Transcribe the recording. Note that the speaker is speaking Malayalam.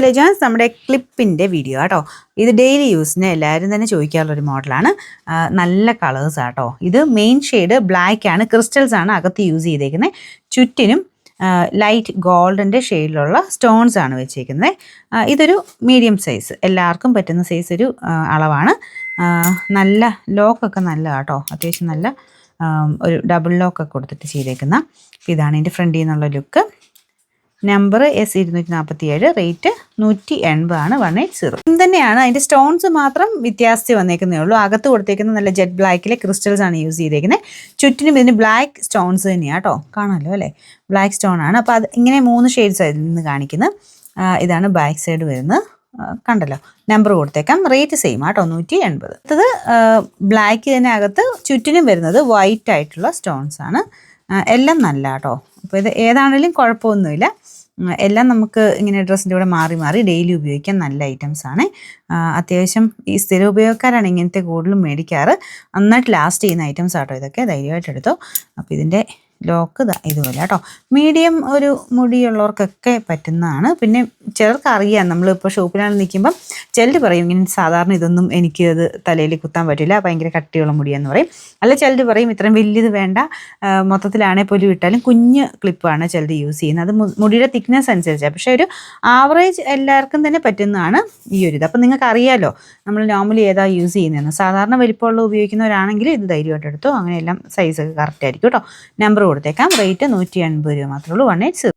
ലെജൻസ് നമ്മുടെ ക്ലിപ്പിൻ്റെ വീഡിയോ കേട്ടോ. ഇത് ഡെയിലി യൂസിന് എല്ലാവരും തന്നെ ചോദിക്കാറുള്ളൊരു മോഡലാണ്. നല്ല കളേഴ്സ് ആട്ടോ. ഇത് മെയിൻ ഷെയ്ഡ് ബ്ലാക്ക് ആണ്, ക്രിസ്റ്റൽസ് ആണ് അകത്ത് യൂസ് ചെയ്തേക്കുന്നത്. ചുറ്റിനും ലൈറ്റ് ഗോൾഡൻ്റെ ഷെയ്ഡിലുള്ള സ്റ്റോൺസ് ആണ് വെച്ചേക്കുന്നത്. ഇതൊരു മീഡിയം സൈസ്, എല്ലാവർക്കും പറ്റുന്ന സൈസ് ഒരു അളവാണ്. നല്ല ലോക്കൊക്കെ നല്ല കേട്ടോ, അത്യാവശ്യം നല്ല ഒരു ഡബിൾ ലോക്കൊക്കെ കൊടുത്തിട്ട് ചെയ്തേക്കുന്ന. ഇതാണ് ഇതിൻ്റെ ഫ്രണ്ടിൽ നിന്നുള്ള ലുക്ക്. നമ്പർ S247, റേറ്റ് 180 ആണ്, 180. ഇത് തന്നെയാണ്, അതിൻ്റെ സ്റ്റോൺസ് മാത്രം വ്യത്യാസിച്ച് വന്നേക്കുന്നേ ഉള്ളൂ. അകത്ത് കൊടുത്തേക്കുന്ന നല്ല ജെറ്റ് ബ്ലാക്കിലെ ക്രിസ്റ്റൽസ് ആണ് യൂസ് ചെയ്തേക്കുന്നത്. ചുറ്റിനും ഇതിന് ബ്ലാക്ക് സ്റ്റോൺസ് തന്നെയാണ് കേട്ടോ, കാണാമല്ലോ അല്ലേ, ബ്ലാക്ക് സ്റ്റോൺ ആണ്. അപ്പോൾ അത് ഇങ്ങനെ 3 ഷെയ്ഡ്സ് ആയിരുന്നു ഇന്ന് കാണിക്കുന്നത്. ഇതാണ് ബാക്ക് സൈഡ് വരുന്നത്, കണ്ടല്ലോ. നമ്പർ കൊടുത്തേക്കാം, റേറ്റ് സെയിം ആട്ടോ, 180. അടുത്തത് ബ്ലാക്ക് തന്നെ, അകത്ത് ചുറ്റിനും വരുന്നത് വൈറ്റ് ആയിട്ടുള്ള സ്റ്റോൺസ് ആണ്. എല്ലാം നല്ല കേട്ടോ. അപ്പോൾ ഇത് ഏതാണെങ്കിലും കുഴപ്പമൊന്നുമില്ല. എല്ലാം നമുക്ക് ഇങ്ങനെ ഡ്രസ്സിൻ്റെ കൂടെ മാറി മാറി ഡെയിലി ഉപയോഗിക്കാൻ നല്ല ഐറ്റംസ് ആണ്. അത്യാവശ്യം ഈ സ്ഥിര ഉപയോഗക്കാരാണ് ഇങ്ങനത്തെ കൂടുതലും മേടിക്കാറ്. നന്നായിട്ട് ലാസ്റ്റ് ചെയ്യുന്ന ഐറ്റംസ് ആട്ടോ ഇതൊക്കെ, ധൈര്യമായിട്ട് എടുത്തോ. അപ്പോൾ ഇതിൻ്റെ ലോക്ക് ഇതുപോലെ കേട്ടോ. മീഡിയം ഒരു മുടിയുള്ളവർക്കൊക്കെ പറ്റുന്നതാണ്. പിന്നെ ചിലർക്ക് അറിയാം, നമ്മളിപ്പോൾ ഷോപ്പിലാണ് നിൽക്കുമ്പം ചിലർ പറയും ഇങ്ങനെ സാധാരണ ഇതൊന്നും എനിക്ക് അത് തലയിൽ കുത്താൻ പറ്റില്ല, ഭയങ്കര കട്ടിയുള്ള മുടിയെന്ന് പറയും. അല്ല ചിലർ പറയും ഇത്രയും വലിയത് വേണ്ട, മൊത്തത്തിലാണെങ്കിൽ പോലും ഇട്ടാലും കുഞ്ഞ് ക്ലിപ്പാണ് ചിലർ യൂസ് ചെയ്യുന്നത്. അത് മുടിയുടെ തിക്നെസ് അനുസരിച്ചാണ്. പക്ഷേ ഒരു ആവറേജ് എല്ലാവർക്കും തന്നെ പറ്റുന്നതാണ് ഈ ഒരു ഇത്. അപ്പം നിങ്ങൾക്ക് അറിയാമല്ലോ നമ്മൾ നോർമലി ഏതാ യൂസ് ചെയ്യുന്നതെന്ന്. സാധാരണ വലിപ്പമുള്ള ഉപയോഗിക്കുന്നവരാണെങ്കിൽ ഇത് ധൈര്യമായിട്ട് എടുത്തോ. അങ്ങനെയെല്ലാം സൈസൊക്കെ കറക്റ്റ് ആയിരിക്കും കേട്ടോ. നമ്പർ കൊടുത്തേക്കാം, റേറ്റ് 180 രൂപ മാത്രമേ ഉള്ളൂ, 180.